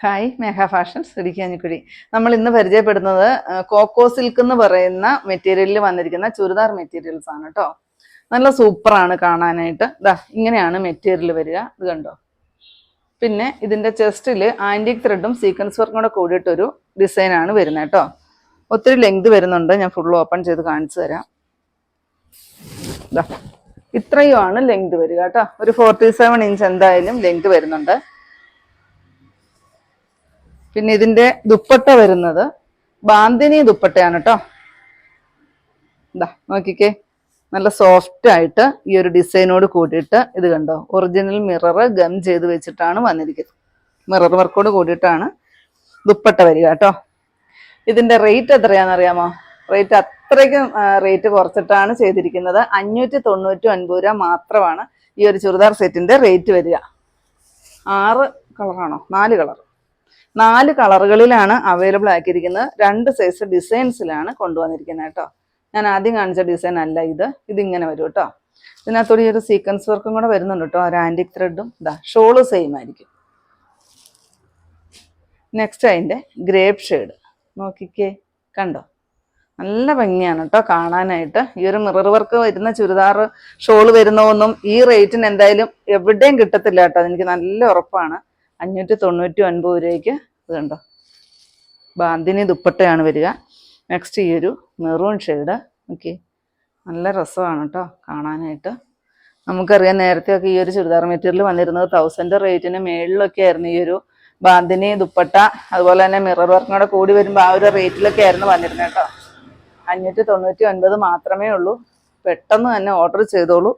Hi മേഘ fashions ഇടുക്കിയാനിക്കുഴി. നമ്മൾ ഇന്ന് പരിചയപ്പെടുന്നത് കോക്കോ സിൽക്ക് എന്ന് പറയുന്ന മെറ്റീരിയലിൽ വന്നിരിക്കുന്ന ചുരിദാർ മെറ്റീരിയൽസ് ആണ് കേട്ടോ. നല്ല സൂപ്പറാണ് കാണാനായിട്ട്. ഇതാ ഇങ്ങനെയാണ് മെറ്റീരിയൽ വരിക, ഇത് കണ്ടോ. പിന്നെ ഇതിൻ്റെ ചെസ്റ്റിൽ ആൻറ്റിക് ത്രെഡും സീക്വൻസ് വർക്കും കൂടെ കൂടിയിട്ടൊരു ഡിസൈനാണ് വരുന്നത് കേട്ടോ. ഒത്തിരി ലെങ്ത് വരുന്നുണ്ട്, ഞാൻ ഫുൾ ഓപ്പൺ ചെയ്ത് കാണിച്ചു തരാം. ഇതാ ഇത്രയുമാണ് ലെങ്ത് വരിക കേട്ടോ. ഒരു 47 ഇഞ്ച് എന്തായാലും ലെങ്ത് വരുന്നുണ്ട്. പിന്നെ ഇതിന്റെ ദുപ്പട്ട വരുന്നത് ബാന്തിനി ദുപ്പട്ടയാണ് കേട്ടോ. ഇതാ നോക്കിക്കേ, നല്ല സോഫ്റ്റ് ആയിട്ട് ഈ ഒരു ഡിസൈനോട് കൂടിയിട്ട് ഇത് കണ്ടോ, ഒറിജിനൽ മിറർ ഗം ചെയ്ത് വെച്ചിട്ടാണ് വന്നിരിക്കുന്നത്. മിറർ വർക്കോട് കൂടിയിട്ടാണ് ദുപ്പട്ട വരിക കേട്ടോ. ഇതിന്റെ റേറ്റ് എത്രയാണെന്നറിയാമോ? റേറ്റ് അത്രയ്ക്കും റേറ്റ് കുറച്ചിട്ടാണ് ചെയ്തിരിക്കുന്നത്. 599 രൂപ മാത്രമാണ് ഈ ഒരു ചുരിദാർ സെറ്റിന്റെ റേറ്റ് വരിക. 6 കളറാണോ? 4 കളർ, 4 കളറുകളിലാണ് അവൈലബിൾ ആക്കിയിരിക്കുന്നത്. 2 സൈസ് ഡിസൈൻസിലാണ് കൊണ്ടുവന്നിരിക്കുന്നത് കേട്ടോ. ഞാൻ ആദ്യം കാണിച്ച ഡിസൈൻ അല്ല ഇത്, ഇതിങ്ങനെ വരും കേട്ടോ. ഇതിനകത്തോടെ ഈ ഒരു സീക്വൻസ് വർക്കും കൂടെ വരുന്നുണ്ട് കേട്ടോ, ഒരു ആൻറ്റിക് ത്രെഡും. ഇതാ ഷോള് സെയിം ആയിരിക്കും. നെക്സ്റ്റ് അതിൻ്റെ ഗ്രേപ്പ് ഷെയ്ഡ് നോക്കിക്കേ, കണ്ടോ, നല്ല ഭംഗിയാണ് കേട്ടോ കാണാനായിട്ട്. ഈ ഒരു മിറർ വർക്ക് വരുന്ന ചുരിദാർ ഷോള് വരുന്നതൊന്നും ഈ റേറ്റിന് എന്തായാലും എവിടെയും കിട്ടത്തില്ല കേട്ടോ, അതെനിക്ക് നല്ല ഉറപ്പാണ്. 599 രൂപയ്ക്ക് ഇത് കണ്ടോ, ബാന്തിനി ദുപ്പട്ടയാണ് വരിക. നെക്സ്റ്റ് ഈ ഒരു മെറൂൺ ഷെയ്ഡ്, ഓക്കെ, നല്ല രസമാണ് കേട്ടോ കാണാനായിട്ട്. നമുക്കറിയാം നേരത്തെയൊക്കെ ഈ ഒരു ചുരിദാർ മെറ്റീരിയൽ വന്നിരുന്നത് 1000 റേറ്റിന് മേളിലൊക്കെ ആയിരുന്നു ഈ ഒരു ബാന്തിനി ദുപ്പട്ട. അതുപോലെ തന്നെ മിറർ വർക്കും കൂടെ കൂടി വരുമ്പോൾ ആ ഒരു റേറ്റിലൊക്കെ ആയിരുന്നു വന്നിരുന്നത് കേട്ടോ. 599 മാത്രമേ ഉള്ളൂ. പെട്ടെന്ന് തന്നെ ഓർഡർ ചെയ്തോളൂ.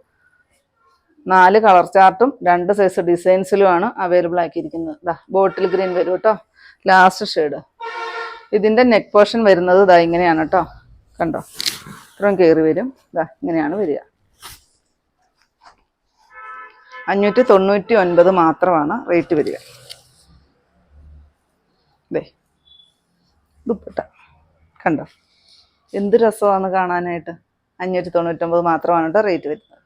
4 കളർ ചാർട്ടും 2 സൈസ് ഡിസൈൻസിലുമാണ് അവൈലബിൾ ആക്കിയിരിക്കുന്നത്. ഇതാ ബോട്ടിൽ ഗ്രീൻ വരും കേട്ടോ, ലാസ്റ്റ് ഷെയ്ഡ്. ഇതിൻ്റെ നെക്ക് പോർഷൻ വരുന്നത് ഇതാ ഇങ്ങനെയാണ് കേട്ടോ, കണ്ടോ, ഇത്രയും കയറി വരും. ഇതാ ഇങ്ങനെയാണ് വരിക. 599 മാത്രമാണ് റേറ്റ് വരിക. ദേ ദുപ്പട്ട കണ്ടോ, എന്ത് രസമാണ് കാണാനായിട്ട്. 599 മാത്രമാണ് കേട്ടോ റേറ്റ് വരുന്നത്.